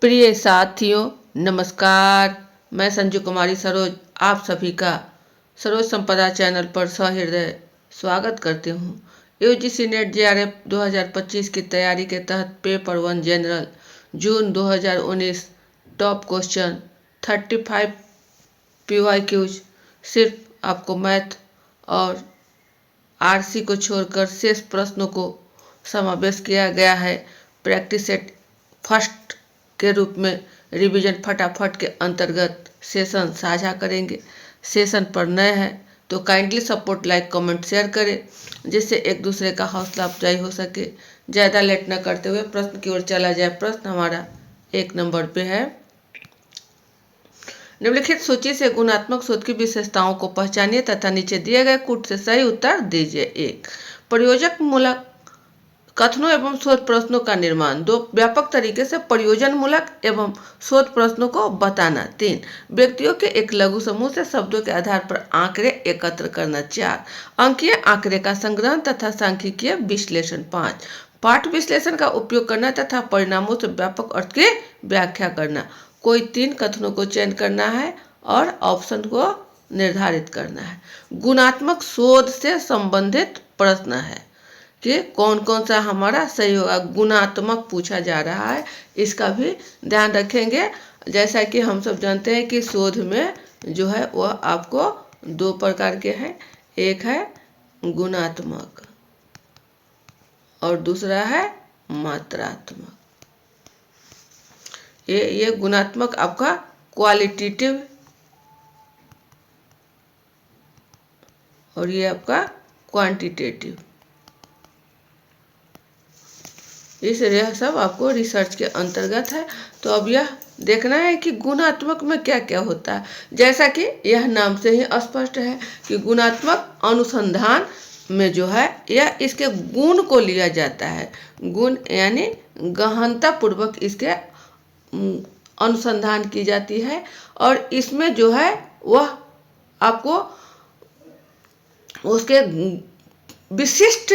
प्रिय साथियों, नमस्कार। मैं संजू कुमारी सरोज आप सभी का सरोज संपदा चैनल पर सहृदय स्वागत करती हूँ। यूजीसी नेट जेआरएफ 2025 की तैयारी के तहत पेपर 1 जनरल जून 2019 टॉप क्वेश्चन 35 PYQs सिर्फ आपको मैथ और आरसी को छोड़कर शेष प्रश्नों को समावेश किया गया है। प्रैक्टिस सेट फर्स्ट के रूप में रिवीजन फटाफट के अंतर्गत सेशन साझा करेंगे। सेशन पर नए हैं तो kindly support, like, comment, share करें जिससे एक दूसरे का हौसला अफजाई हो सके। ज़्यादा लेट न करते हुए प्रश्न की ओर चला जाए। प्रश्न हमारा 1 नंबर पे है। निम्नलिखित सूची से गुणात्मक शोध की विशेषताओं को पहचानिए तथा नीचे दिए गए कूट से सही उत्तर दीजिए। 1, प्रयोजक मूलक कथनों एवं शोध प्रश्नों का निर्माण। 2, व्यापक तरीके से प्रयोजन मूलक एवं शोध प्रश्नों को बताना। 3, व्यक्तियों के एक लघु समूह से शब्दों के आधार पर आंकड़े एकत्र करना। 4, अंकीय आंकड़े का संग्रहण तथा सांख्यिकीय विश्लेषण। 5, पाठ विश्लेषण का उपयोग करना तथा परिणामों से व्यापक अर्थ की व्याख्या करना। कोई 3 कथनों को चयन करना है और ऑप्शन को निर्धारित करना है। गुणात्मक शोध से संबंधित प्रश्न है कि कौन कौन सा हमारा सही होगा। गुणात्मक पूछा जा रहा है, इसका भी ध्यान रखेंगे। जैसा कि हम सब जानते हैं कि शोध में जो है वह आपको 2 प्रकार के हैं। एक है गुणात्मक और दूसरा है मात्रात्मक। ये गुणात्मक आपका क्वालिटेटिव और ये आपका क्वांटिटेटिव। यह सब आपको रिसर्च के अंतर्गत है। तो अब यह देखना है कि गुणात्मक में क्या क्या होता है। जैसा कि यह नाम से ही स्पष्ट है कि गुणात्मक अनुसंधान में जो है यह इसके गुण को लिया जाता है। गुण यानी गहनता पूर्वक इसके अनुसंधान की जाती है और इसमें जो है वह आपको उसके विशिष्ट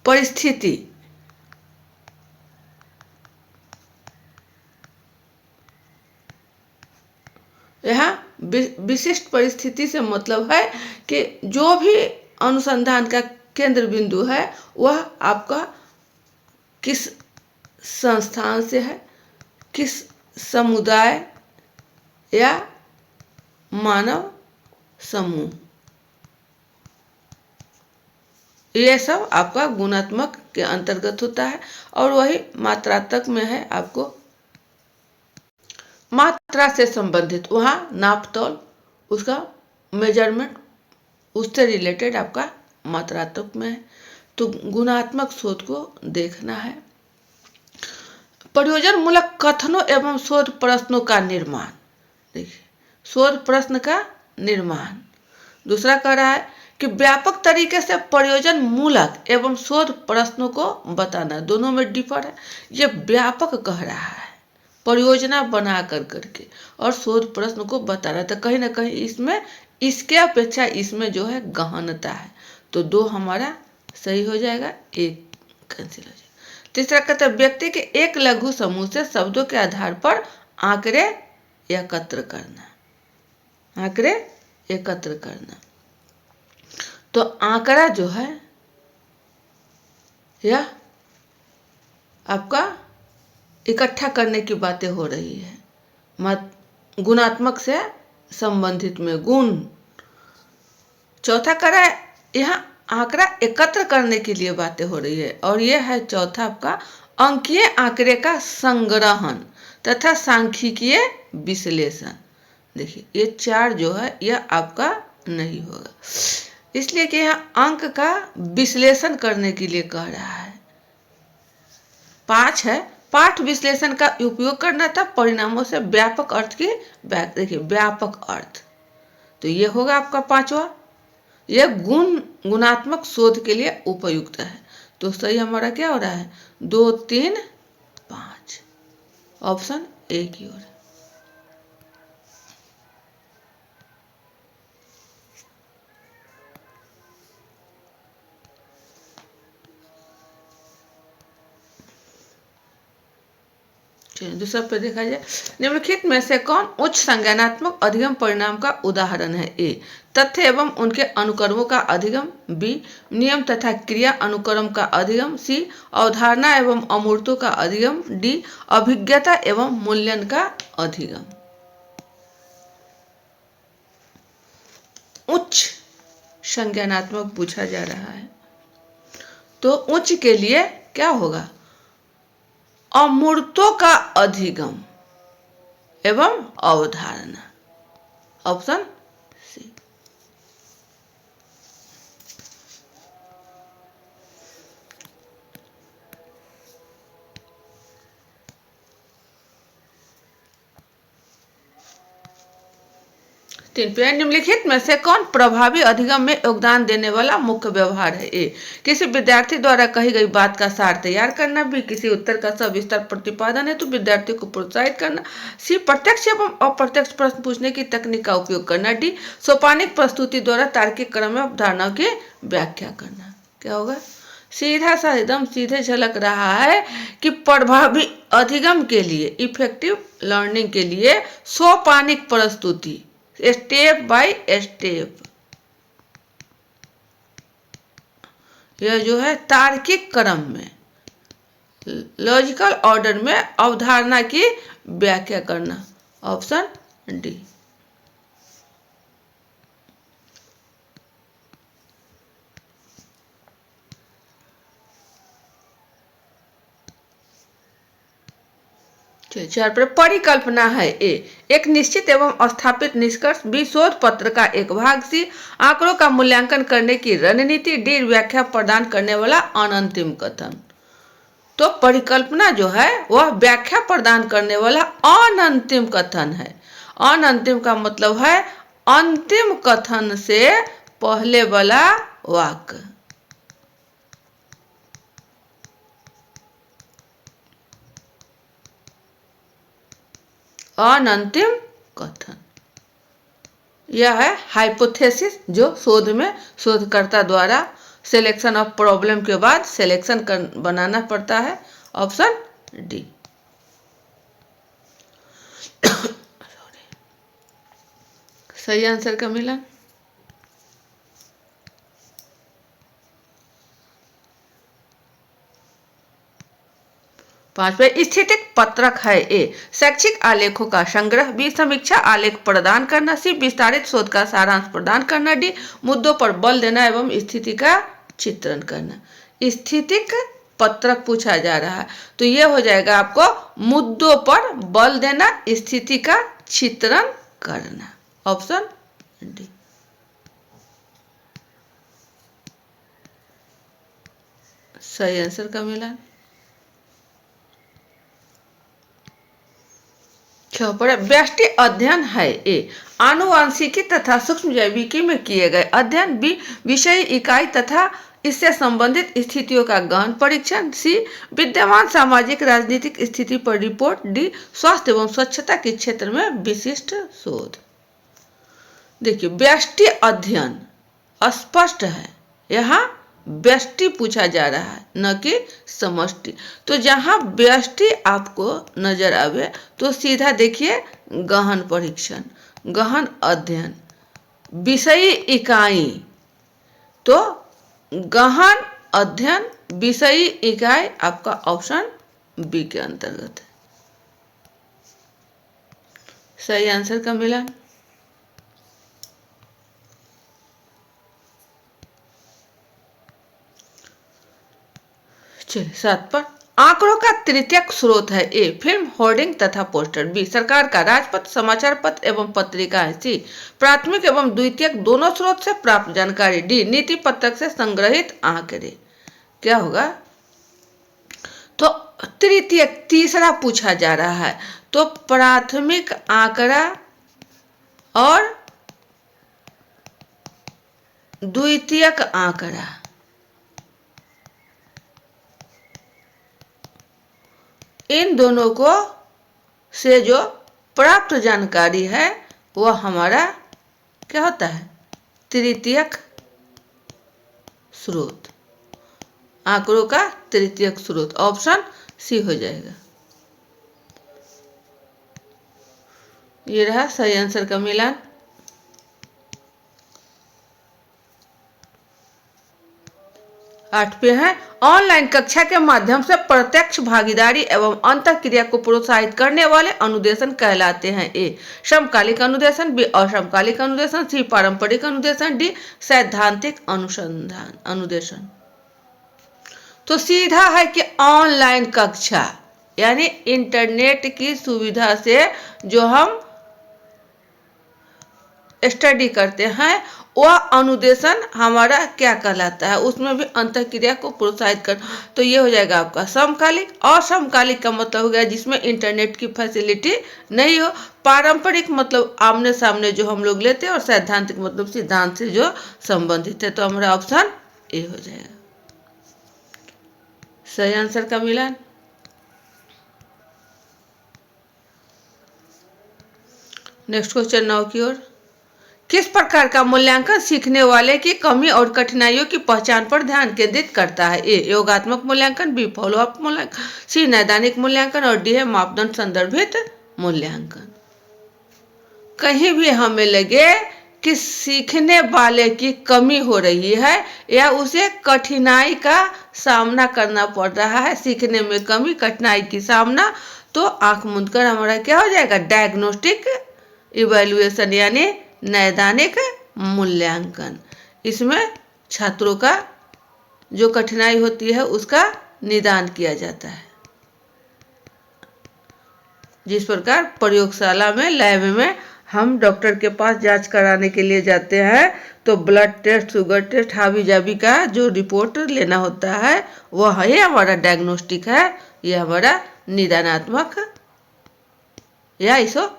परिस्थिति यहाँ विशिष्ट परिस्थिति से मतलब है कि जो भी अनुसंधान का केंद्र बिंदु है वह आपका किस संस्थान से है, किस समुदाय या मानव समूह। ये सब आपका गुणात्मक के अंतर्गत होता है। और वही मात्रात्मक में है आपको मात्रा से संबंधित, वहाँ नापतोल, उसका मेजरमेंट, उससे रिलेटेड आपका मात्रात्मक में है। तो गुणात्मक शोध को देखना है। प्रयोजन मूलक कथनों एवं शोध प्रश्नों का निर्माण। देखिए, शोध प्रश्न का निर्माण। दूसरा कह रहा है कि व्यापक तरीके से प्रयोजन मूलक एवं शोध प्रश्नों को बताना। दोनों में डिफर है। ये व्यापक कह रहा है परियोजना बना करके और शोध प्रश्न को बताना। तो कहीं ना कहीं इसमें इसके अपेक्षा इसमें जो है गहनता है। तो 2 हमारा सही हो जाएगा, 1 कैंसिल हो जाएगा। तीसरा कहता है व्यक्ति के एक लघु समूह से शब्दों के आधार पर आंकड़े एकत्र करना। आंकड़े एकत्र करना। तो आंकड़ा जो है यह आपका इकट्ठा करने की बातें हो रही है। गुणात्मक से संबंधित में गुण। चौथा करा है यहाँ आंकड़ा एकत्र करने के लिए बातें हो रही है। और यह है चौथा आपका अंकीय आंकड़े का संग्रहण तथा सांख्यिकीय विश्लेषण। देखिए, ये 4 जो है यह आपका नहीं होगा, इसलिए कि यहाँ अंक का विश्लेषण करने के लिए कह रहा है। 5 है पाठ विश्लेषण का उपयोग करना था परिणामों से व्यापक अर्थ की देखिए व्यापक अर्थ। तो ये होगा आपका 5वां। यह गुणात्मक शोध के लिए उपयुक्त है। तो सही हमारा क्या हो रहा है? 2, 3, 5। ऑप्शन ए की ओर। चलिए दूसरा पे देखा जाए। निम्नलिखित में से कौन उच्च संज्ञानात्मक अधिगम परिणाम का उदाहरण है? ए तथ्य एवं उनके अनुक्रमों का अधिगम, बी नियम तथा क्रिया अनुक्रम का अधिगम, सी अवधारणा एवं अमूर्तों का अधिगम, डी अभिज्ञता एवं मूल्यन का अधिगम। उच्च संज्ञानात्मक पूछा जा रहा है तो उच्च के लिए क्या होगा? अमूर्तों का अधिगम एवं अवधारणा, ऑप्शन सी। तीन पे निम्नलिखित में से कौन प्रभावी अधिगम में योगदान देने वाला मुख्य व्यवहार है? ए किसी विद्यार्थी द्वारा कही गई बात का सार तैयार करना, बी किसी उत्तर का सविस्तार प्रतिपादन है तो विद्यार्थी को प्रोत्साहित करना, सी प्रत्यक्ष एवं अप्रत्यक्ष प्रश्न पूछने की तकनीक का उपयोग करना, डी सोपानिक प्रस्तुति द्वारा तार्किक क्रम में अवधारणाओं की व्याख्या करना। क्या होगा? सीधा सा एकदम सीधे झलक रहा है कि प्रभावी अधिगम के लिए, इफेक्टिव लर्निंग के लिए सोपानिक प्रस्तुति, स्टेप बाय स्टेप, यह जो है तार्किक क्रम में, लॉजिकल ऑर्डर में अवधारणा की व्याख्या करना, ऑप्शन डी। चार पर परिकल्पना है। ए एक निश्चित एवं स्थापित निष्कर्ष, बी शोध पत्र का एक भाग, सी आंकड़ों का मूल्यांकन करने की रणनीति, डी व्याख्या प्रदान करने वाला अनंतिम कथन। तो परिकल्पना जो है वह व्याख्या प्रदान करने वाला अनंतिम कथन है। अनंतिम का मतलब है अंतिम कथन से पहले वाला वाक्य। अनंतिम कथन यह है हाइपोथेसिस, जो शोध में शोधकर्ता द्वारा सिलेक्शन ऑफ प्रॉब्लम के बाद सिलेक्शन बनाना पड़ता है, ऑप्शन डी। सही आंसर का मिला। पांचवें स्थितिक पत्रक है। ए शैक्षिक आलेखों का संग्रह, बी समीक्षा आलेख प्रदान करना, सी विस्तारित शोध का सारांश प्रदान करना, डी मुद्दों पर बल देना एवं स्थिति का चित्रण करना। स्थितिक पत्रक पूछा जा रहा है तो ये हो जाएगा आपको मुद्दों पर बल देना, स्थिति का चित्रण करना, ऑप्शन डी। सही आंसर का मिला। व्यष्टि अध्ययन है। ए आनुवांशिकी तथा सूक्ष्म जैविकी में किए गए अध्ययन, बी विषय इकाई तथा इससे संबंधित स्थितियों का गहन परीक्षण, सी विद्यमान सामाजिक राजनीतिक स्थिति पर रिपोर्ट, डी स्वास्थ्य एवं स्वच्छता के क्षेत्र में विशिष्ट शोध। देखिए व्यष्टि अध्ययन स्पष्ट है, यहाँ व्यष्टि पूछा जा रहा है न कि समष्टि। तो जहां व्यष्टि आपको नजर आवे तो सीधा देखिए गहन परीक्षण, गहन अध्ययन, विषयी इकाई, तो गहन अध्ययन विषयी इकाई आपका ऑप्शन बी के अंतर्गत है। सही आंसर का मिला। चलिए 7 पर आंकड़ों का तृतीयक स्रोत है। ए फिल्म, होर्डिंग तथा पोस्टर, बी सरकार का राजपत्र, समाचार पत्र एवं पत्रिकाएं, सी प्राथमिक एवं द्वितीयक दोनों स्रोत से प्राप्त जानकारी, डी नीति पत्रक से संग्रहित आंकड़े। क्या होगा? तो तृतीयक तीसरा पूछा जा रहा है तो प्राथमिक आंकड़ा और द्वितीयक आंकड़ा, इन दोनों को से जो प्राप्त जानकारी है वह हमारा क्या होता है? तृतीयक स्रोत, आंकड़ों का तृतीयक स्रोत, ऑप्शन सी हो जाएगा। ये रहा सही आंसर का मिलान। 8 पे है, ऑनलाइन कक्षा के माध्यम से प्रत्यक्ष भागीदारी एवं अंतःक्रिया को प्रोत्साहित करने वाले अनुदेशन कहलाते हैं। ए समकालिक अनुदेशन, बी असमकालिक अनुदेशन, सी पारंपरिक अनुदेशन, डी सैद्धांतिक अनुसंधान अनुदेशन। तो सीधा है कि ऑनलाइन कक्षा यानी इंटरनेट की सुविधा से जो हम स्टडी करते हैं वह अनुदेशन हमारा क्या कहलाता है, उसमें भी अंतःक्रिया को प्रोत्साहित कर। तो ये हो जाएगा आपका समकालिक। और समकालिक का मतलब हो गया जिसमें इंटरनेट की फैसिलिटी नहीं हो। पारंपरिक मतलब आमने सामने जो हम लोग लेते हैं, और सैद्धांतिक मतलब सिद्धांत से जो संबंधित है। तो हमारा ऑप्शन ए हो जाएगा। सही आंसर का मिलान। नेक्स्ट क्वेश्चन 9 की ओर। किस प्रकार का मूल्यांकन सीखने वाले की कमी और कठिनाइयों की पहचान पर ध्यान केंद्रित करता है? ए योगात्मक मूल्यांकन, बी फॉलोअप मूल्यांकन, सी नैदानिक मूल्यांकन और डी है मापदंड संदर्भित मूल्यांकन। कहीं भी हमें लगे कि सीखने वाले की कमी हो रही है या उसे कठिनाई का सामना करना पड़ रहा है, सीखने में कमी कठिनाई की सामना, तो आंख मूंद कर हमारा क्या हो जाएगा? डायग्नोस्टिक इवैल्यूएशन यानी नैदानिक मूल्यांकन। इसमें छात्रों का जो कठिनाई होती है उसका निदान किया जाता है। जिस प्रकार प्रयोगशाला में, लैब में हम डॉक्टर के पास जांच कराने के लिए जाते हैं तो ब्लड टेस्ट, शुगर टेस्ट, हावी जाबी का जो रिपोर्ट लेना होता है वह ये हमारा डायग्नोस्टिक है, ये हमारा निदानात्मक या इसको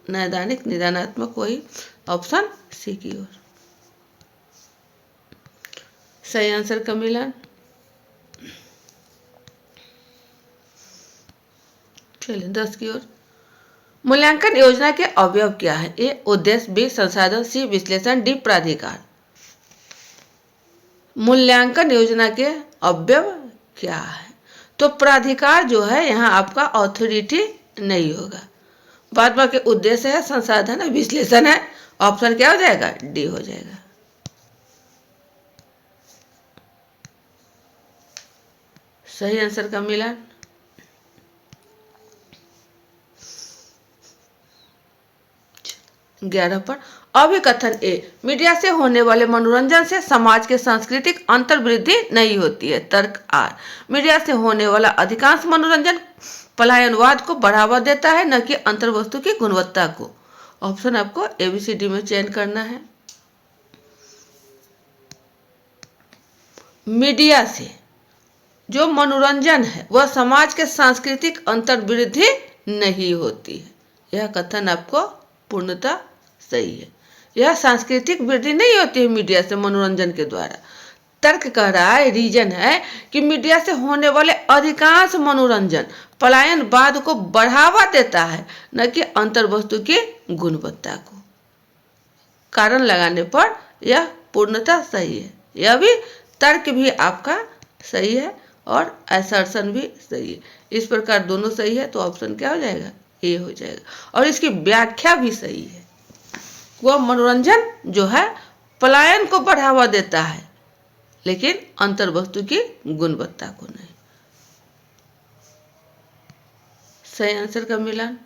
नैदानिक निदानात्मक, वही ऑप्शन सी की ओर। सही आंसर का मिलान। चलिए 10 की ओर। मूल्यांकन योजना के अवयव क्या है? ए उद्देश्य, बी संसाधन, सी विश्लेषण, डी प्राधिकार। मूल्यांकन योजना के अवयव क्या है? तो प्राधिकार जो है यहाँ आपका ऑथोरिटी नहीं होगा। बाद बाकी उद्देश्य है, संसाधन है, विश्लेषण है। ऑप्शन क्या हो जाएगा? डी हो जाएगा। सही आंसर का मिलान। ग्यारह पर अभिकथन ए मीडिया से होने वाले मनोरंजन से समाज के सांस्कृतिक अंतर वृद्धि नहीं होती है। तर्क आर मीडिया से होने वाला अधिकांश मनोरंजन पलायनवाद को बढ़ावा देता है, न कि अंतर वस्तु की गुणवत्ता को। ऑप्शन आपको एबीसीडी में चयन करना है। मीडिया से जो मनोरंजन है वह समाज के सांस्कृतिक अंतर वृद्धि नहीं होती है। यह कथन आपको पूर्णतः सही है। यह सांस्कृतिक वृद्धि नहीं होती है मीडिया से मनोरंजन के द्वारा। तर्क कह रहा है, रीजन है कि मीडिया से होने वाले अधिकांश मनोरंजन पलायनवाद को बढ़ावा देता है, न कि अंतर वस्तु की गुणवत्ता को। कारण लगाने पर यह पूर्णतः सही है। यह भी तर्क भी आपका सही है और असर्शन भी सही है। इस प्रकार दोनों सही है तो ऑप्शन क्या हो जाएगा? ए हो जाएगा। और इसकी व्याख्या भी सही है। वह मनोरंजन जो है पलायन को बढ़ावा देता है लेकिन अंतर वस्तु की गुणवत्ता को नहीं। सही आंसर का मिलान।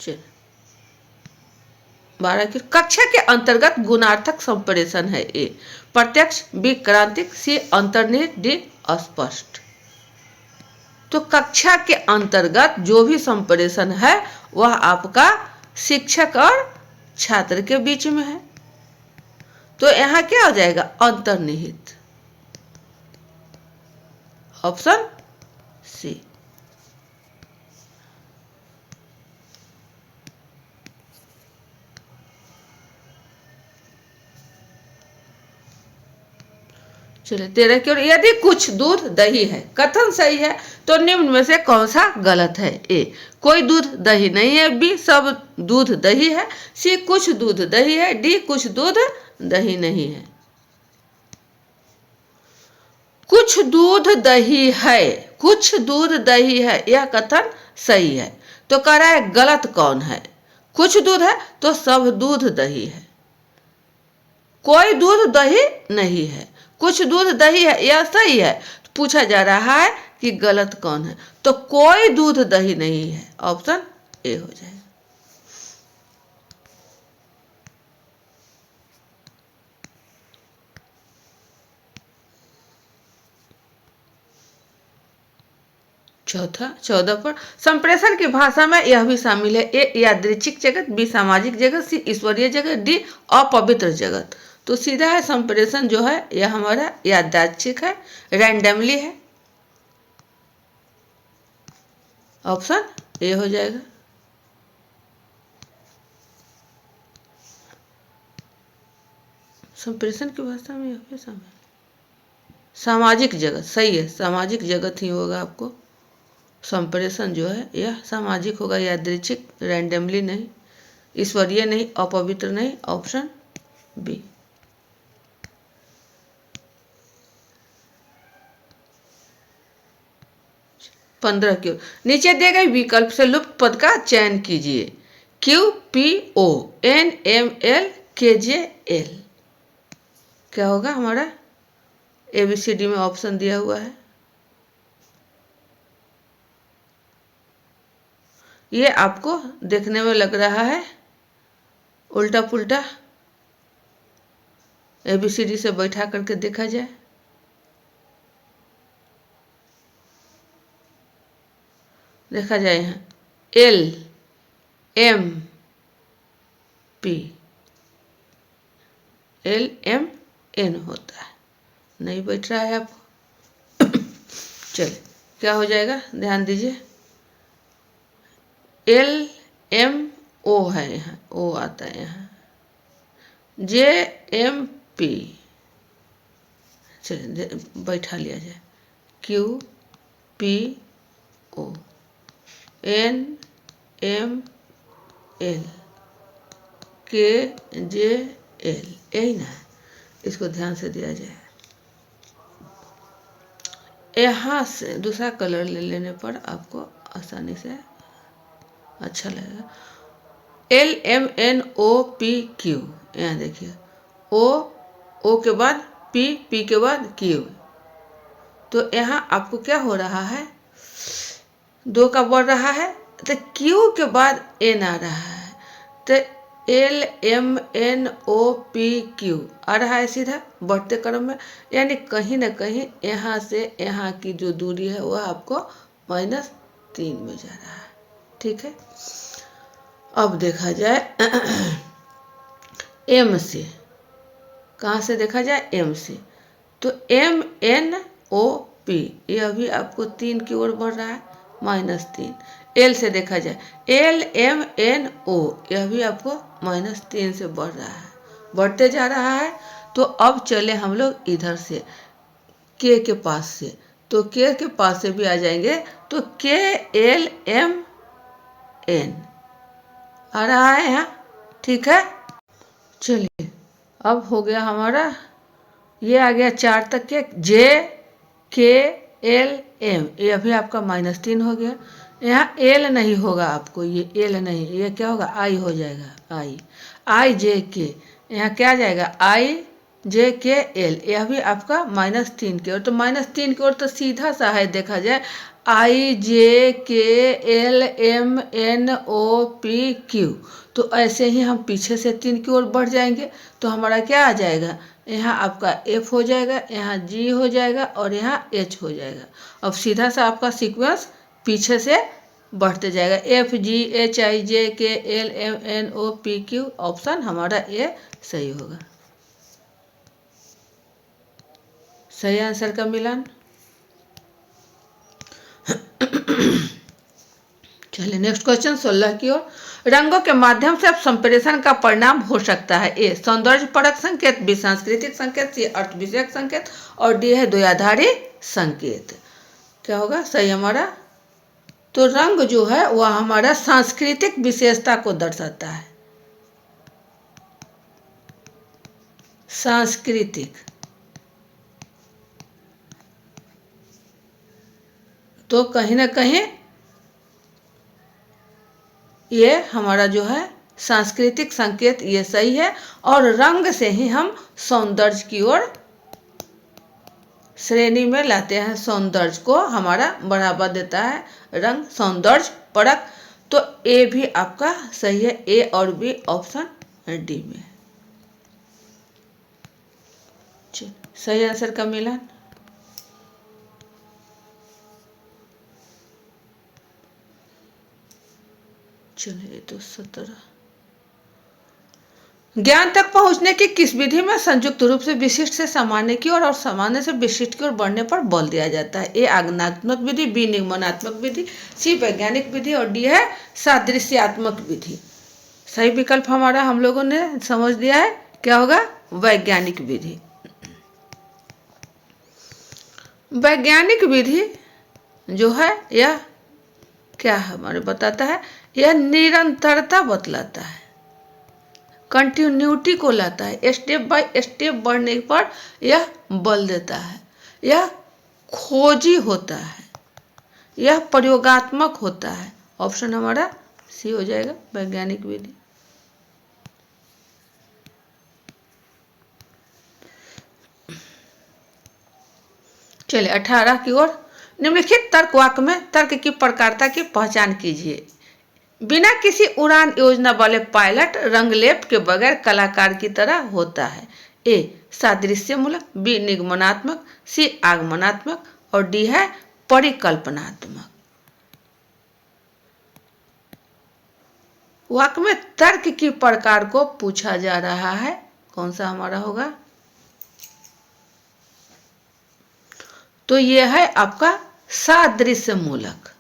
चलिए 12 की कक्षा के अंतर्गत गुणार्थक संप्रेषण है। ए प्रत्यक्ष, बी क्रांतिक, सी अंतर्निहित, डी अस्पष्ट। तो कक्षा के अंतर्गत जो भी संप्रेषण है वह आपका शिक्षक और छात्र के बीच में है। तो यहां क्या हो जाएगा? अंतर्निहित। Option C. चलिए 13 की ओर। यदि कुछ दूध दही है, कथन सही है तो निम्न में से कौन सा गलत है? ए कोई दूध दही नहीं है, बी सब दूध दही है, सी कुछ दूध दही है, डी कुछ दूध दही नहीं है। कुछ कुछ दूध दही है, कुछ दूध दही है, यह कथन सही है। तो कह रहा है गलत कौन है? कुछ दूध है तो सब दूध दही है, कोई दूध दही नहीं है। कुछ दूध दही है यह सही है। पूछा जा रहा है कि गलत कौन है, तो कोई दूध दही नहीं है, ऑप्शन ए हो जाएगा। चौथा 14 पर संप्रेषण की भाषा में यह भी शामिल है। ए यादृच्छिक जगत, बी सामाजिक जगत, सी ईश्वरीय जगत, डी अपवित्र जगत। तो सीधा है संप्रेषण जो है यह हमारा यादृच्छिक है, रैंडमली है, ऑप्शन ए हो जाएगा। संप्रेषण की भाषा में यह भी शामिल सामाजिक जगत, सही है, सामाजिक जगत ही होगा। आपको संप्रेषण जो है यह सामाजिक होगा, यादृच्छिक, रैंडमली नहीं, ईश्वरीय नहीं, अपवित्र नहीं, ऑप्शन बी। पंद्रह की ओर नीचे दिए गए विकल्प से लुप्त पद का चयन कीजिए। Q P O N M L K J L क्या होगा हमारा? एबीसीडी में ऑप्शन दिया हुआ है। ये आपको देखने में लग रहा है उल्टा पुल्टा, एबीसीडी से बैठा करके देखा जाए। देखा जाए यहाँ L M P, L M N होता है, नहीं बैठ रहा है आपको। चलिए क्या हो जाएगा, ध्यान दीजिए। एल एम ओ है, यहाँ ओ आता है, यहाँ जे एम पी, चलिए बैठा लिया जाए। Q P O N M L K J L, यही ना, इसको ध्यान से दिया जाए। यहाँ से दूसरा कलर ले लेने पर आपको आसानी से अच्छा लगेगा। L M N O P Q, यहाँ देखिए ओ के बाद पी के बाद क्यू, तो यहाँ आपको क्या हो रहा है, दो का बढ़ रहा है, तो क्यू के बाद एन आ रहा है, तो L M N O P Q आ रहा है सीधा बढ़ते क्रम में, यानी कहीं ना कहीं यहाँ से यहाँ की जो दूरी है वह आपको -3 में जा रहा है। ठीक है, अब देखा जाए एम से, कहाँ से देखा जाए, एम से, तो एम एन ओ पी यह भी आपको 3 की ओर बढ़ रहा है, -3। एल से देखा जाए एल एम एन ओ, यह भी आपको -3 से बढ़ रहा है, बढ़ते जा रहा है। तो अब चले हम लोग इधर से के पास से, तो के पास से भी आ जाएंगे, तो के एल एम एन आ रहा है यहाँ। ठीक है, चलिए अब हो गया हमारा, ये आ गया 4 तक के, जे के एल एम, ये अभी आपका -3 हो गया। यहाँ एल नहीं होगा आपको, ये एल नहीं, ये क्या होगा, आई हो जाएगा, आई जे के, यहाँ क्या आ जाएगा, आई जे के एल, यह भी आपका -3 की ओर, तो -3 की ओर तो सीधा सा है, देखा जाए I J K L M N O P Q, तो ऐसे ही हम पीछे से 3 की ओर बढ़ जाएंगे, तो हमारा क्या आ जाएगा, यहाँ आपका एफ हो जाएगा, यहाँ जी हो जाएगा और यहाँ एच हो जाएगा। अब सीधा सा आपका सीक्वेंस पीछे से बढ़ते जाएगा, F G H I J K L M N O P Q, option हमारा ए सही होगा। सही आंसर का मिलान। चलिए नेक्स्ट क्वेश्चन 16 की ओर, रंगों के माध्यम से संप्रेषण का परिणाम हो सकता है। ए सौंदर्य परक संकेत, बी सांस्कृतिक संकेत, सी अर्थ विषयक संकेत और डी है द्वयाधारी संकेत। क्या होगा सही हमारा, तो रंग जो है वह हमारा सांस्कृतिक विशेषता को दर्शाता है, सांस्कृतिक तो कहीं ना कहीं ये हमारा जो है सांस्कृतिक संकेत ये सही है, और रंग से ही हम सौंदर्य की ओर श्रेणी में लाते हैं, सौंदर्य को हमारा बढ़ावा देता है रंग, सौंदर्य परक। तो ए भी आपका सही है, ए और बी ऑप्शन डी में। सही आंसर का मिलान। चलिए तो 17। ज्ञान तक पहुंचने की किस विधि में संयुक्त रूप से विशिष्ट से सामान्य की ओर और सामान्य से विशिष्ट की ओर बढ़ने पर बल दिया जाता है? ए आगमनात्मक विधि, बी निगमनात्मक विधि, सी वैज्ञानिक विधि और डी है सादृश्यात्मक विधि। सही विकल्प हमारा हम लोगों ने समझ लिया है, क्या होगा? वैज्ञानिक विधि। वैज्ञानिक विधि जो है यह क्या हमारे बताता है? यह निरंतरता बतलाता है, कंटिन्यूटी को लाता है, स्टेप बाय स्टेप बढ़ने पर यह बल देता है, यह खोजी होता है, यह प्रयोगात्मक होता है। ऑप्शन हमारा सी हो जाएगा, वैज्ञानिक विधि। चलिए 18 की ओर। निम्नलिखित तर्क वाक्य में तर्क की प्रकारता की पहचान कीजिए। बिना किसी उड़ान योजना वाले पायलट रंगलेप के बगैर कलाकार की तरह होता है। ए सादृश्यमूलक, बी निगमनात्मक, सी आगमनात्मक और डी है परिकल्पनात्मक। वाक्य में तर्क की प्रकार को पूछा जा रहा है, कौन सा हमारा होगा? तो यह है आपका सादृश्यमूलक।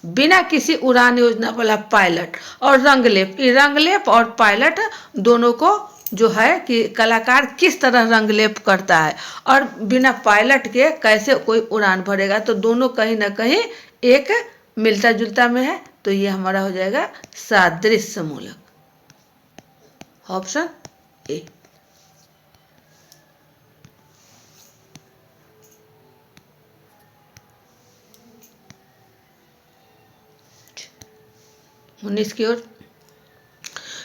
बिना किसी उड़ान योजना वाला पायलट और रंगलेप और पायलट दोनों को जो है कि कलाकार किस तरह रंगलेप करता है और बिना पायलट के कैसे कोई उड़ान भरेगा, तो दोनों कहीं ना कहीं एक मिलता जुलता में है। तो ये हमारा हो जाएगा सादृश्यमूलक, ऑप्शन ए। उन्नीस की ओर।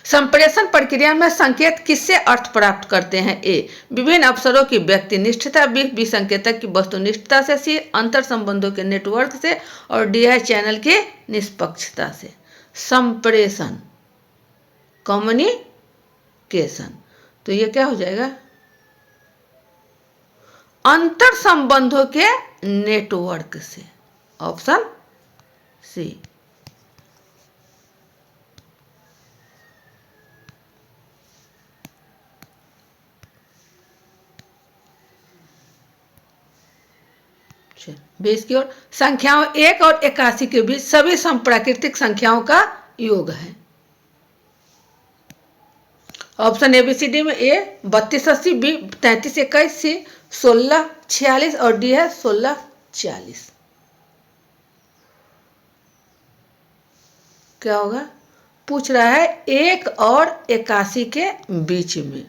संप्रेषण प्रक्रिया में संकेत किससे अर्थ प्राप्त करते हैं? ए विभिन्न अवसरों की व्यक्तिनिष्ठता, बी विसंकेतक की वस्तुनिष्ठता से, सी अंतर संबंधों के नेटवर्क से और डी है चैनल के निष्पक्षता से। संप्रेषण, कम्युनिकेशन, तो ये क्या हो जाएगा? अंतर संबंधों के नेटवर्क से, ऑप्शन सी। बीस की ओर। संख्याओं 1 और 81 के बीच सभी समप्राकृतिक संख्याओं का योग है। ऑप्शन एबीसीडी में ए 3280, बी 3321, सी 1646 और डी है 1640। क्या होगा? पूछ रहा है 1 और 81 के बीच में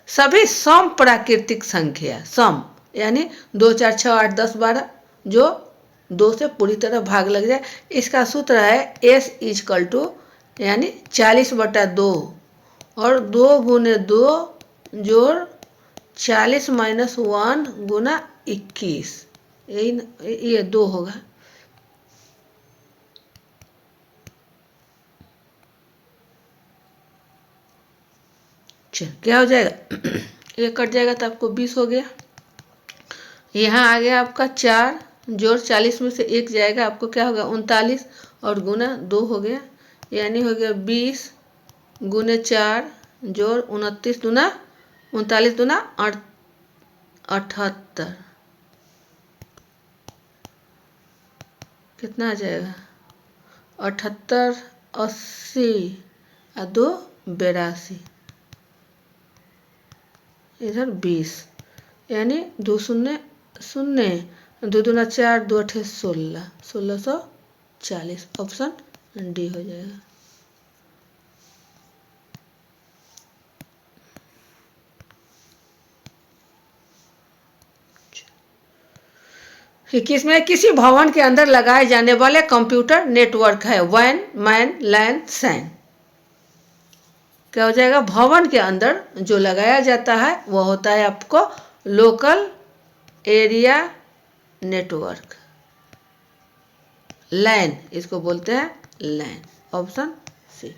सभी सम प्राकृतिक संख्या, सम यानी 2 4 6 8 10 12, जो 2 से पूरी तरह भाग लग जाए। इसका सूत्र है एस इजकल टू यानी 40/2 और 2 गुने 2 जोड़ 40 माइनस 1 गुना 21, यही ये 2 होगा। क्या हो जाएगा? ये कट जाएगा तो आपको 20 हो गया। यहाँ आ गया आपका 4 जोड़ 40 में से 1 जाएगा, आपको क्या होगा? 39 और गुना 2 हो गया, यानी हो गया 20 गुने 4 जोड़ 29 दूना 39 दूना 78। कितना आ जाएगा? 78 80 और 2 82, इधर 20, यानी 2 शून्य 0, 2 दूना 4 2 अठे 16, 1640। ऑप्शन डी हो जाएगा। कि किसमें किसी भवन के अंदर लगाए जाने वाले कंप्यूटर नेटवर्क है वैन मैन लैन सैन। क्या हो जाएगा, भवन के अंदर जो लगाया जाता है वह होता है आपको लोकल एरिया नेटवर्क, लैन इसको बोलते हैं लैन। Option C.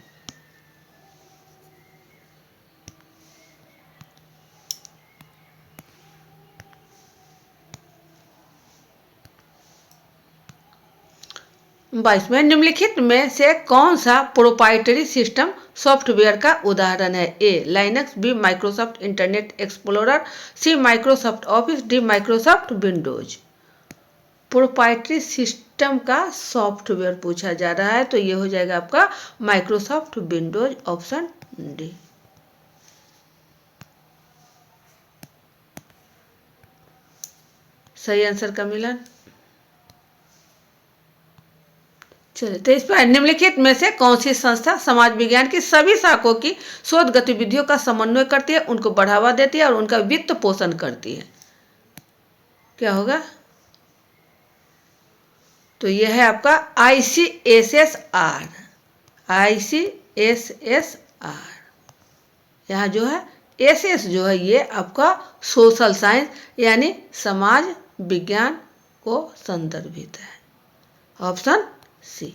बाईसवें, निम्नलिखित में से कौन सा प्रोप्राइटरी सिस्टम सॉफ्टवेयर का उदाहरण है? A Linux, B Microsoft Internet Explorer, C Microsoft Office, D Microsoft Windows. Proprietary system का सॉफ्टवेयर पूछा जा रहा है तो ये हो जाएगा आपका माइक्रोसॉफ्ट विंडोज। Option D. सही आंसर का मिलन। चलिए, तो इस पर निम्नलिखित में से कौन सी संस्था समाज विज्ञान की सभी शाखों की शोध गतिविधियों का समन्वय करती है, उनको बढ़ावा देती है और उनका वित्त पोषण करती है? क्या होगा? तो यह है आपका ICSSR। ICSSR। यहाँ जो है SS जो है ये आपका सोशल साइंस यानी समाज विज्ञान को संदर्भित है। Option C.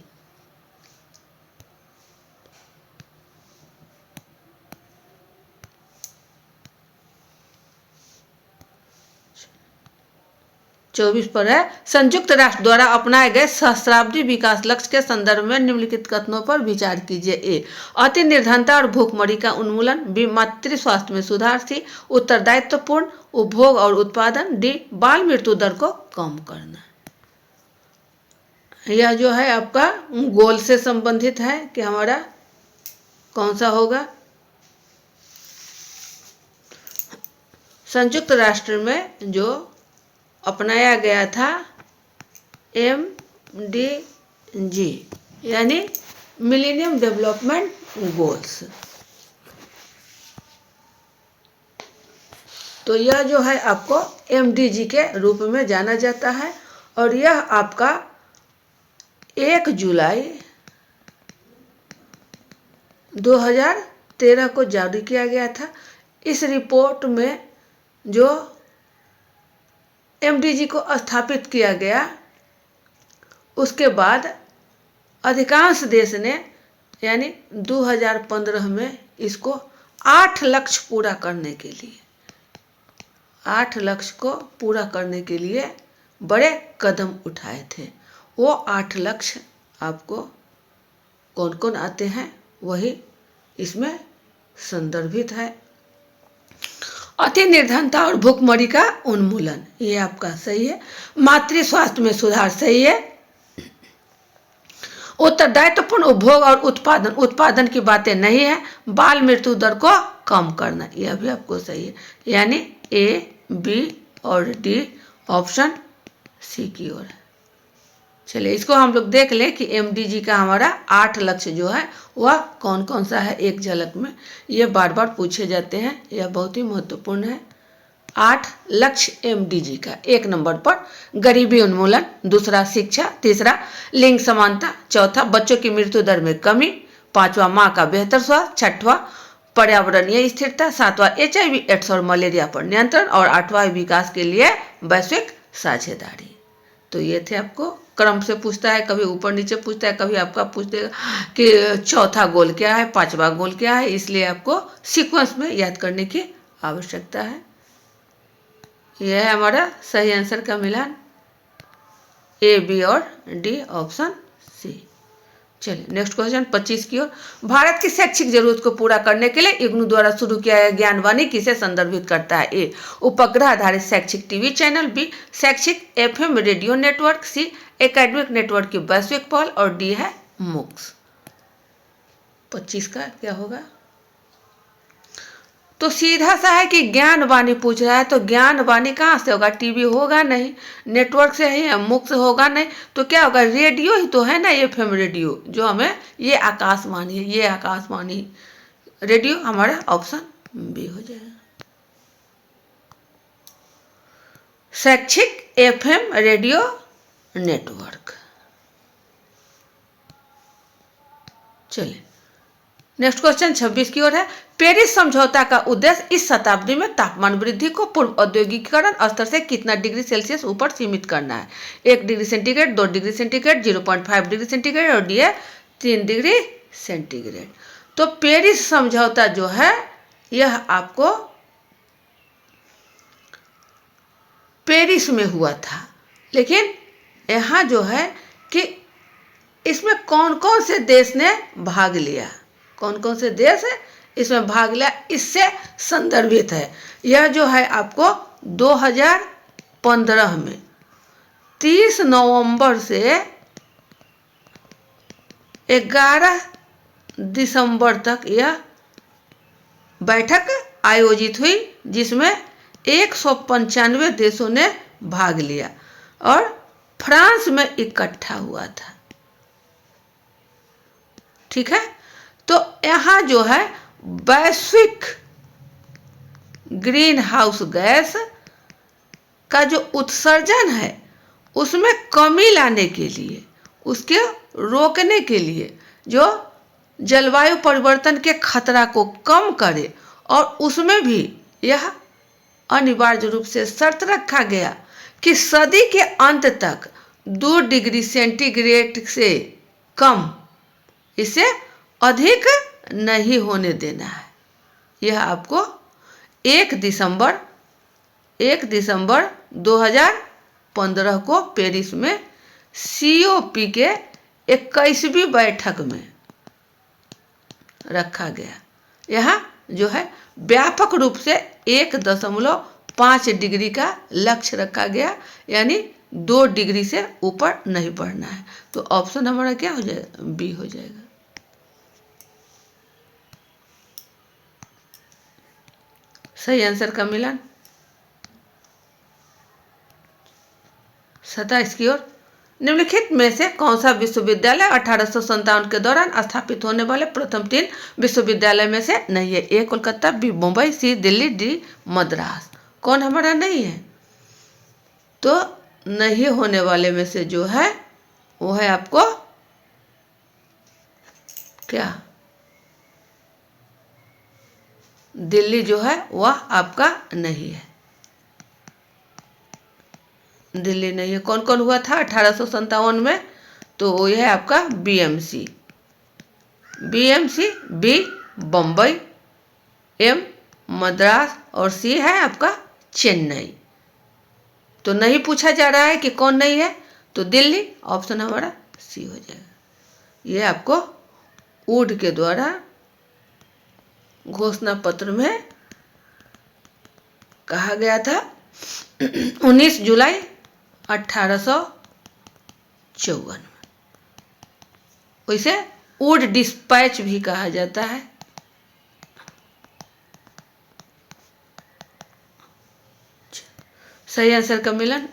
चौबीस पर है, संयुक्त राष्ट्र द्वारा अपनाए गए सहस्राब्दी विकास लक्ष्य के संदर्भ में निम्नलिखित कथनों पर विचार कीजिए। ए अति निर्धनता और भूखमरी का उन्मूलन, बी मातृ स्वास्थ्य में सुधार, सी उत्तरदायित्वपूर्ण उपभोग और उत्पादन, डी बाल मृत्यु दर को कम करना। यह जो है आपका गोल से संबंधित है कि हमारा कौन सा होगा? संयुक्त राष्ट्र में जो अपनाया गया था MDG यानी मिलेनियम डेवलपमेंट गोल्स, तो यह जो है आपको MDG के रूप में जाना जाता है और यह आपका 1 जुलाई 2013 को जारी किया गया था। इस रिपोर्ट में जो MDG को स्थापित किया गया उसके बाद अधिकांश देश ने यानी 2015 में इसको 8 लक्ष्य पूरा करने के लिए 8 लक्ष्य को पूरा करने के लिए बड़े कदम उठाए थे। वो 8 लक्ष्य आपको कौन कौन आते हैं वही इसमें संदर्भित है। अति निर्धनता और भूखमरी का उन्मूलन ये आपका सही है। मातृ स्वास्थ्य में सुधार सही है। उत्तरदायित्वपूर्ण उपभोग और उत्पादन की बातें नहीं है। बाल मृत्यु दर को कम करना यह भी आपको सही है, यानी A, B और D ऑप्शन सी की ओर है। चलिए, इसको हम लोग देख लें कि MDG का हमारा 8 लक्ष्य जो है वह कौन कौन सा है। एक झलक में ये बार बार पूछे जाते हैं, यह बहुत ही महत्वपूर्ण है। 8 लक्ष्य MDG का। 1 नंबर पर गरीबी उन्मूलन, दूसरा शिक्षा, तीसरा लिंग समानता, चौथा बच्चों की मृत्यु दर में कमी, पांचवा माँ का बेहतर स्वास्थ्य, छठवां पर्यावरणीय स्थिरता, सातवां HIV एड्स और मलेरिया पर नियंत्रण और आठवां विकास के लिए वैश्विक साझेदारी। तो ये थे, आपको क्रम से पूछता है, कभी ऊपर नीचे पूछता है, कभी आपका पूछ देगा कि चौथा गोल क्या है, पांचवा गोल क्या है, इसलिए आपको सीक्वेंस में याद करने की आवश्यकता है। यह है हमारा सही आंसर का मिलान A, B और D ऑप्शन सी। चलिए, नेक्स्ट क्वेश्चन 25 की ओर। भारत की शैक्षिक जरूरत को पूरा करने के लिए इग्नू द्वारा शुरू किया गया ज्ञानवाणी किसे संदर्भित करता है? ए उपग्रह आधारित शैक्षिक टीवी चैनल, बी शैक्षिक FM radio network, C academic network की वैश्विक पहल और डी है MOOCs। 25 का क्या होगा? तो सीधा सा है कि ज्ञानवाणी पूछ रहा है, तो ज्ञानवाणी कहाँ से होगा? टीवी होगा नहीं, नेटवर्क से ही है, MOOCs होगा नहीं, तो क्या होगा? रेडियो ही तो है ना, FM रेडियो जो हमें ये आकाशवाणी है, ये आकाशवाणी रेडियो हमारा ऑप्शन बी हो जाएगा। शैक्षिक FM रेडियो नेटवर्क। चलिए नेक्स्ट क्वेश्चन 26 की ओर है। पेरिस समझौता का उद्देश्य इस शताब्दी में तापमान वृद्धि को पूर्व औद्योगिकीकरण स्तर से कितना डिग्री सेल्सियस ऊपर सीमित करना है? 1 degree centigrade, 2 degree centigrade, 0.5 degree centigrade और डी है 3 डिग्री सेंटीग्रेड। तो पेरिस समझौता जो है यह आपको पेरिस में हुआ था, लेकिन यहाँ जो है कि इसमें कौन कौन से देश ने भाग लिया, कौन कौन से देश इसमें भाग लिया, इससे संदर्भित है। यह जो है आपको 2015 में 30 नवंबर से 11 दिसंबर तक यह बैठक आयोजित हुई, जिसमें 195 देशों ने भाग लिया और फ्रांस में इकट्ठा हुआ था। ठीक है, तो यहाँ जो है वैश्विक ग्रीन हाउस गैस का जो उत्सर्जन है उसमें कमी लाने के लिए, उसके रोकने के लिए, जो जलवायु परिवर्तन के खतरा को कम करे, और उसमें भी यह अनिवार्य रूप से शर्त रखा गया कि सदी के अंत तक 2 डिग्री सेंटीग्रेड से कम, इसे अधिक नहीं होने देना है। यह आपको 1 दिसंबर 2015 को पेरिस में COP के 21वीं बैठक में रखा गया। यहाँ जो है व्यापक रूप से 1.5 डिग्री का लक्ष्य रखा गया, यानी 2 डिग्री से ऊपर नहीं बढ़ना है। तो ऑप्शन हमारा क्या हो जाएगा? बी हो जाएगा। सही आंसर का मिलान 27 की ओर। निम्नलिखित में से कौन सा विश्वविद्यालय 1857 के दौरान स्थापित होने वाले प्रथम 3 विश्वविद्यालय में से नहीं है? ए कोलकाता, बी मुंबई, सी दिल्ली, डी मद्रास। कौन हमारा नहीं है? तो नहीं होने वाले में से जो है वो है आपको क्या? दिल्ली जो है वह आपका नहीं है, दिल्ली नहीं है। कौन कौन हुआ था 1857 में? तो वो है आपका BMC, B Bombay, M Madras और सी है आपका चेन्नई। तो नहीं पूछा जा रहा है कि कौन नहीं है, तो दिल्ली ऑप्शन हमारा सी हो जाएगा। ये आपको वुड के द्वारा घोषणा पत्र में कहा गया था 19 जुलाई 1854 में। इसे वुड डिस्पैच भी कहा जाता है। सही आंसर का मिलन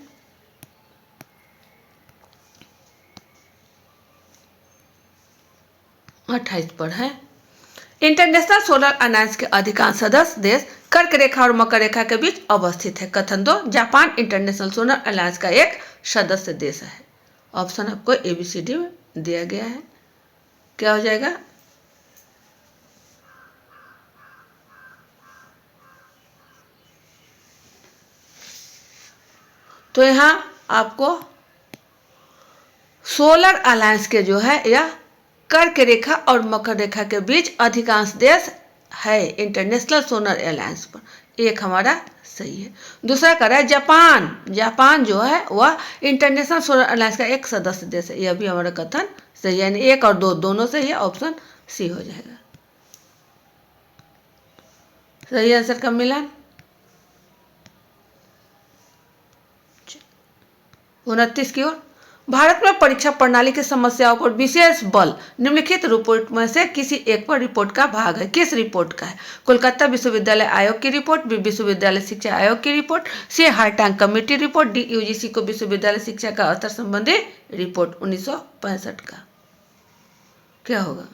28 पर है। इंटरनेशनल सोलर अलायंस के अधिकांश सदस्य देश कर्क रेखा और मकर रेखा के बीच अवस्थित है। कथन 2, जापान इंटरनेशनल सोलर अलायंस का एक सदस्य देश है। ऑप्शन आपको ABCD में दिया गया है, क्या हो जाएगा? तो यहाँ आपको सोलर अलायंस के जो है यह कर्क रेखा और मकर रेखा के बीच अधिकांश देश है इंटरनेशनल सोलर अलायंस पर। एक हमारा सही है। दूसरा कर रहा है जापान, जापान जो है वह इंटरनेशनल सोलर अलायंस का एक सदस्य देश है। यह भी हमारा कथन सही है, यानी 1 और 2 दोनों सही है। ऑप्शन सी हो जाएगा। सही आंसर का मिलान 29 की ओर। भारत में परीक्षा प्रणाली की समस्याओं पर विशेष बल निम्नलिखित रिपोर्ट में से किसी एक पर रिपोर्ट का भाग है। किस रिपोर्ट का है? कोलकाता विश्वविद्यालय आयोग की रिपोर्ट, बी विश्वविद्यालय शिक्षा आयोग की रिपोर्ट, सी हार्टांग कमेटी रिपोर्ट, डी UGC को विश्वविद्यालय शिक्षा का स्तर संबंधी रिपोर्ट 1965 का। क्या होगा?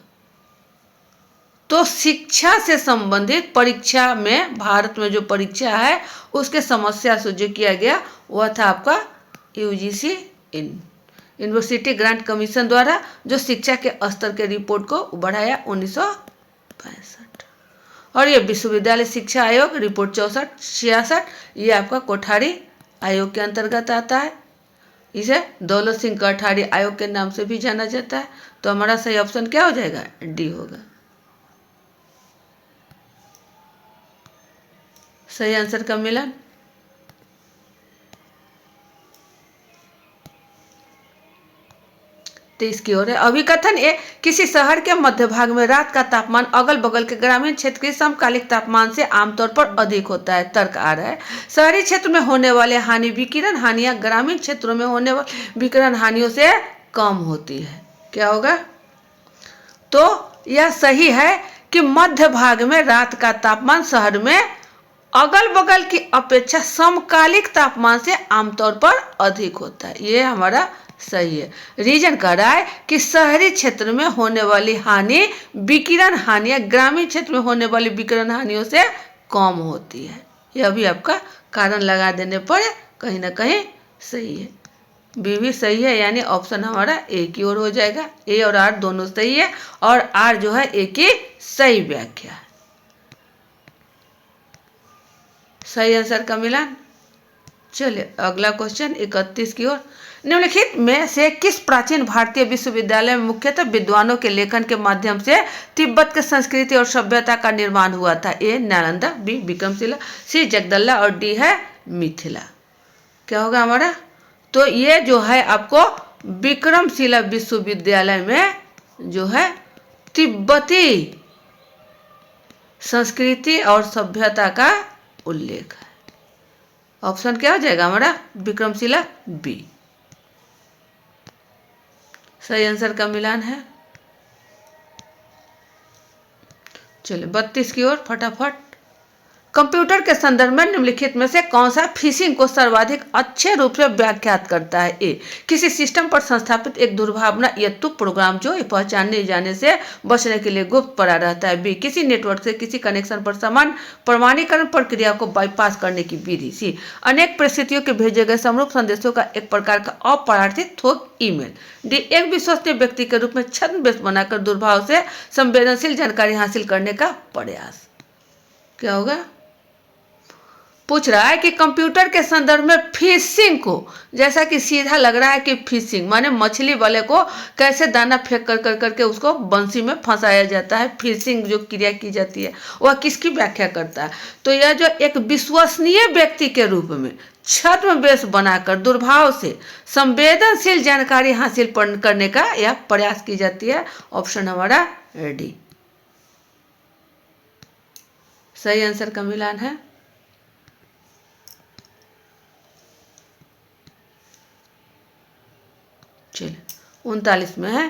तो शिक्षा से संबंधित परीक्षा में, भारत में जो परीक्षा है उसके समस्या से जो किया गया वह था आपका यूजीसी यूनिवर्सिटी ग्रांट कमीशन द्वारा जो शिक्षा के स्तर के रिपोर्ट को बढ़ाया 1965। और ये विश्वविद्यालय शिक्षा आयोग रिपोर्ट 64-66, ये आपका कोठारी आयोग के अंतर्गत आता है। इसे दौलत सिंह कोठारी आयोग के नाम से भी जाना जाता है। तो हमारा सही ऑप्शन क्या हो जाएगा? डी होगा। सही आंसर का मिलन। तो इसकी ओर है अभिकथन ए, किसी शहर के मध्य भाग में रात का तापमान अगल बगल के ग्रामीण क्षेत्र के समकालिक तापमान से आमतौर पर अधिक होता है। तर्क आ रहा है शहरी क्षेत्र में होने वाले हानि विकिरण हानियां ग्रामीण क्षेत्रों में होने वाले विकिरण हानियों से कम होती है। क्या होगा? तो यह सही है कि मध्य भाग में रात का तापमान शहर में अगल बगल की अपेक्षा समकालिक तापमान से आमतौर पर अधिक होता है। ये हमारा सही है। रीजन कह रहा है कि शहरी क्षेत्र में होने वाली हानि विकिरण हानियां ग्रामीण क्षेत्र में होने वाली विकिरण हानियों से कम होती है। यह भी आपका कारण लगा देने पर कहीं ना कहीं सही है। बी भी सही है, यानी ऑप्शन हमारा ए की ओर हो जाएगा। ए और आर दोनों सही है और आर जो है ए की सही व्याख्या है। सही आंसर का मिलान। चलिए अगला क्वेश्चन 31 की ओर। निम्नलिखित में से किस प्राचीन भारतीय विश्वविद्यालय में मुख्यतः विद्वानों के लेखन के माध्यम से तिब्बत के संस्कृति और सभ्यता का निर्माण हुआ था? ए नालंदा, बी विक्रमशिला, सी जगदल्ला और डी है मिथिला। क्या होगा हमारा? तो ये जो है आपको विक्रमशिला विश्वविद्यालय में जो है तिब्बती संस्कृति और सभ्यता का उल्लेख है। ऑप्शन क्या हो जाएगा हमारा? विक्रमशिला बी। सही आंसर का मिलान है। चलिए 32 की ओर फटाफट। कंप्यूटर के संदर्भ में निम्नलिखित में से कौन सा फिशिंग को सर्वाधिक अच्छे रूप से व्याख्यात करता है? ए किसी सिस्टम पर संस्थापित एक दुर्भावना यत्तु प्रोग्राम जो पहचानने जाने से बचने के लिए गुप्त पड़ा रहता है। बी किसी नेटवर्क से किसी कनेक्शन पर समान प्रमाणीकरण प्रक्रिया को बाईपास करने की विधि। सी अनेक परिस्थितियों के भेजे गए समरूप संदेशों का एक प्रकार का अप्रार्थित थोक ईमेल। डी एक विश्वसनीय व्यक्ति के रूप में छद्मवेश बनाकर दुर्भाव से संवेदनशील जानकारी हासिल करने का प्रयास। क्या होगा? पूछ रहा है कि कंप्यूटर के संदर्भ में फिशिंग को, जैसा कि सीधा लग रहा है कि फिशिंग माने मछली वाले को कैसे दाना फेंक कर करके उसको बंसी में फंसाया जाता है, फिशिंग जो क्रिया की जाती है वह किसकी व्याख्या करता है? तो यह जो एक विश्वसनीय व्यक्ति के रूप में छद्मवेश बनाकर दुर्भाव से संवेदनशील जानकारी हासिल करने का यह प्रयास की जाती है। ऑप्शन हमारा डी सही आंसर का मिलान है। चलिए 39 में है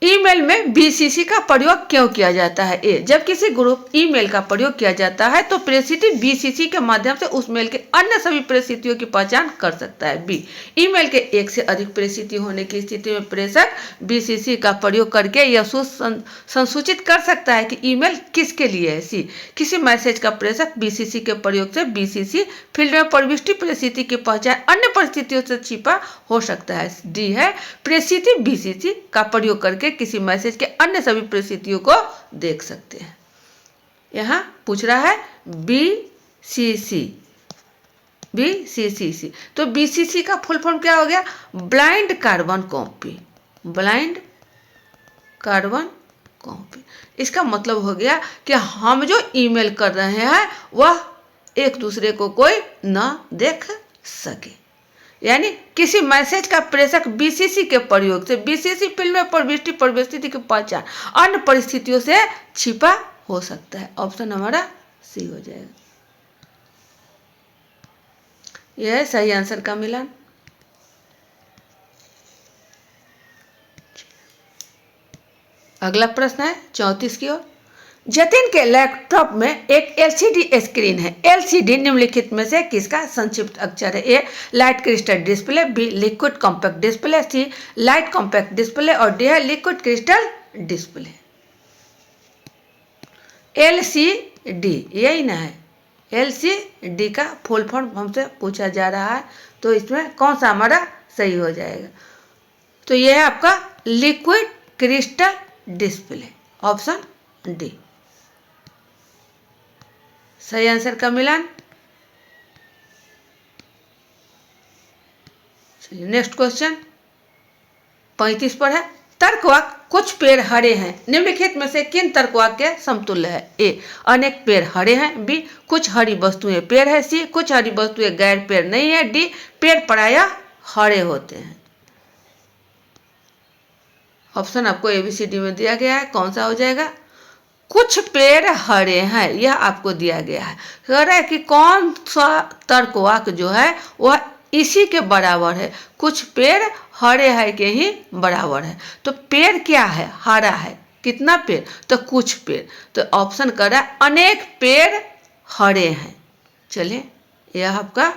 ईमेल में बीसीसी का प्रयोग क्यों किया जाता है? ए जब किसी ग्रुप ईमेल का प्रयोग किया जाता है तो प्रेषित बीसीसी के माध्यम से उस मेल के अन्य सभी प्रेषितियों की पहचान कर सकता है। बी ईमेल के एक से अधिक प्रेषित होने की स्थिति में प्रेषक बीसीसी का प्रयोग करके यह संसूचित कर सकता है कि ईमेल किसके लिए है। सी किसी मैसेज का प्रेषक बीसीसी के प्रयोग से बीसीसी फील्ड में प्रविष्टि प्रेषित की पहचान अन्य परिस्थितियों से छिपा हो सकता है। डी है प्रेषित बीसीसी का प्रयोग करके किसी मैसेज के अन्य सभी परिस्थितियों को देख सकते हैं। यहां पूछ रहा है बीसीसी। तो बीसीसी का फुल फॉर्म क्या हो गया? Blind carbon copy. Blind carbon copy इसका मतलब हो गया कि हम जो ईमेल कर रहे हैं वह एक दूसरे को कोई ना देख सके, यानी किसी मैसेज का प्रेषक बीसीसी के प्रयोग से बीसीसी फील्ड में प्रविष्टि परिस्थिति की पहचान अन्य परिस्थितियों से छिपा हो सकता है। ऑप्शन हमारा सी हो जाएगा। यह है सही आंसर का मिलान। अगला प्रश्न है 34 की ओर। जतिन के लैपटॉप में एक एलसीडी स्क्रीन है। एलसीडी निम्नलिखित में से किसका संक्षिप्त अक्षर है? A light crystal display, B liquid compact display, C light compact display और डी है लिक्विड क्रिस्टल डिस्प्ले। एलसीडी यही ना है, LCD का फुल फॉर्म हमसे पूछा जा रहा है, तो इसमें कौन सा हमारा सही हो जाएगा? तो यह है आपका liquid crystal display, option D. सही आंसर का मिलान। चलिए नेक्स्ट क्वेश्चन 35 पर है। तर्कवाक्य कुछ पेड़ हरे हैं निम्नलिखित में से किन तर्कवाक्य समतुल्य है? ए, अनेक पेड़ हरे हैं। बी, कुछ हरी वस्तुएं पेड़ है। सी, कुछ हरी वस्तुएं गैर पेड़ नहीं है। डी, पेड़ प्रायः हरे होते हैं। ऑप्शन आपको ABCD में दिया गया है, कौन सा हो जाएगा? कुछ पेड़ हरे हैं, यह आपको दिया गया है। कह रहा है कि कौन सा तर्कवाक्य जो है वह इसी के बराबर है, कुछ पेड़ हरे हैं के ही बराबर है। तो पेड़ क्या है? हरा है। कितना पेड़? तो कुछ पेड़। तो ऑप्शन कर रहा है अनेक पेड़ हरे हैं। चलिए यह आपका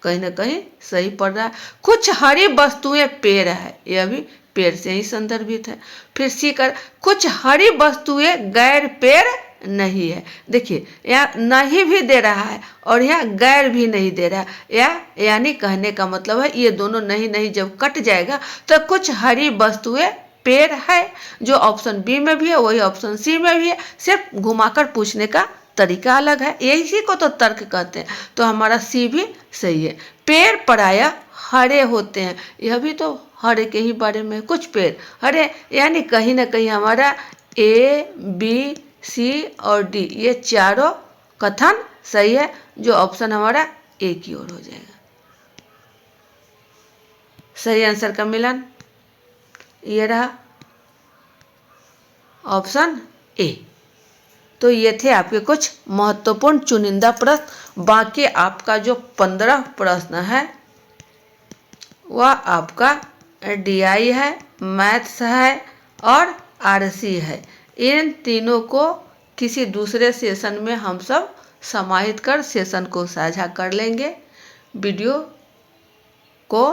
कहीं ना कहीं सही पड़ रहा है। कुछ हरी वस्तुएं पेड़ है, यह भी पेड़ से ही संदर्भित है। फिर सी कर कुछ हरी वस्तुएं गैर पेड़ नहीं है। देखिए यहाँ नहीं भी दे रहा है और यहाँ गैर भी नहीं दे रहा है। यानी कहने का मतलब है ये दोनों नहीं नहीं जब कट जाएगा तो कुछ हरी वस्तुएं पेड़ है। जो ऑप्शन बी में भी है वही ऑप्शन सी में भी है, सिर्फ घुमाकर पूछने का तरीका अलग है, इसी को तो तर्क कहते हैं। तो हमारा सी भी सही है। पेड़ प्रायः हरे होते हैं, यह भी तो हरे के ही बारे में। कुछ पेड़ हरे यानी कहीं ना कहीं हमारा A, B, C और D ये चारों कथन सही है। जो ऑप्शन हमारा ए की ओर हो जाएगा। सही आंसर का मिलान ये रहा ऑप्शन ए। तो ये थे आपके कुछ महत्वपूर्ण चुनिंदा प्रश्न। बाकी आपका जो 15 प्रश्न है वह आपका DI है, मैथ्स है और RC है। इन तीनों को किसी दूसरे सेशन में हम सब समाहित कर सेशन को साझा कर लेंगे। वीडियो को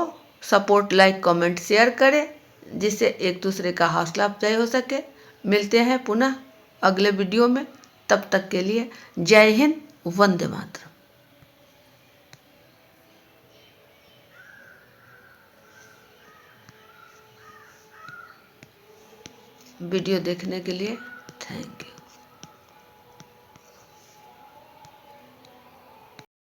सपोर्ट, लाइक, कमेंट, शेयर करें जिससे एक दूसरे का हौसला अफजाई हो सके। मिलते हैं पुनः अगले वीडियो में, तब तक के लिए जय हिंद, वंदे मातरम। वीडियो देखने के लिए थैंक यू।